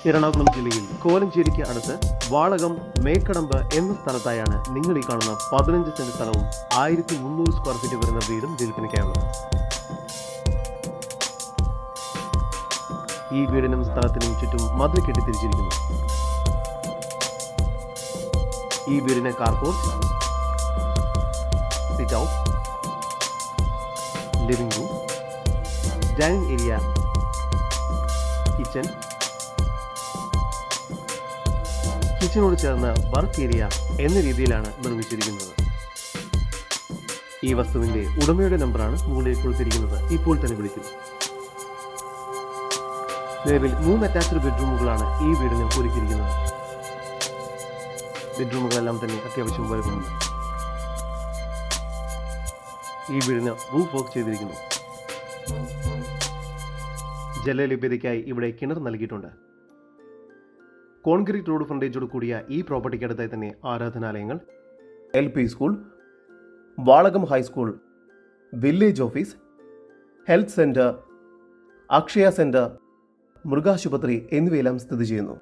എറണാകുളം ജില്ലയിൽ കോലഞ്ചേരിക്ക് അടുത്ത് വാളകം മേക്കടമ്പ് എന്ന സ്ഥലത്തായാണ് നിങ്ങൾ ഈ കാണുന്ന 15 സെന്റ് സ്ഥലവും 1300 സ്ക്വയർ ഫീറ്റ് വരുന്ന വീടും വിൽപ്പനയ്ക്കായുള്ളത്. ഈ വീടിനും സ്ഥലത്തിനും ചുറ്റും മതിൽ കെട്ടി തിരിച്ചിരിക്കുന്നു. ഈ വീടിന് car porch, sit out, living room, dining area, കിച്ചനോട് ചേർന്ന് വർക്ക് ഏരിയ എന്ന രീതിയിലാണ് നിർമ്മിച്ചിരിക്കുന്നത്. ഈ വസ്തുവിന്റെ ഉടമയുടെ നമ്പറാണ് മുകളിൽ കൊടുത്തിരിക്കുന്നത്. ഇപ്പോൾ തന്നെ വിളിക്കും. നിലവിൽ 3 അറ്റാച്ച്ഡ് ബെഡ്റൂമുകളാണ് ഈ വീടിന് ഒരുക്കിയിരിക്കുന്നത്. ബെഡ്റൂമുകളെല്ലാം തന്നെ അത്യാവശ്യം വലുപ്പമുണ്ട്. ഈ വീടിന് റൂഫ് വർക്ക് ചെയ്തിരിക്കുന്നു. ജലലഭ്യതയ്ക്കായി ഇവിടെ കിണർ നൽകിയിട്ടുണ്ട്. കോൺക്രീറ്റ് റോഡ് ഫ്രണ്ടേജോട് കൂടിയ ഈ പ്രോപ്പർട്ടിക്ക് അടുത്തായി തന്നെ ആരാധനാലയങ്ങൾ, LP school, Valakam high school, village office, health centre, Akshaya centre, മൃഗാശുപത്രി എന്നിവയെല്ലാം സ്ഥിതി ചെയ്യുന്നു.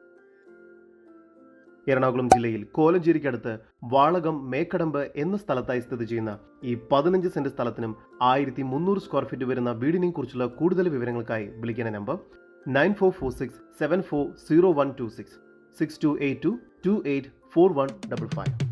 എറണാകുളം ജില്ലയിൽ കോലഞ്ചേരിക്കടുത്ത് വാളകം മേക്കടമ്പ് എന്ന സ്ഥലത്തായി സ്ഥിതി ചെയ്യുന്ന ഈ 15 സെന്റ് സ്ഥലത്തിനും 1300 സ്ക്വയർ ഫീറ്റ് വരുന്ന വീടിനെയും കുറിച്ചുള്ള കൂടുതൽ വിവരങ്ങൾക്കായി വിളിക്കുന്ന നമ്പർ 9446740126 6282 284155.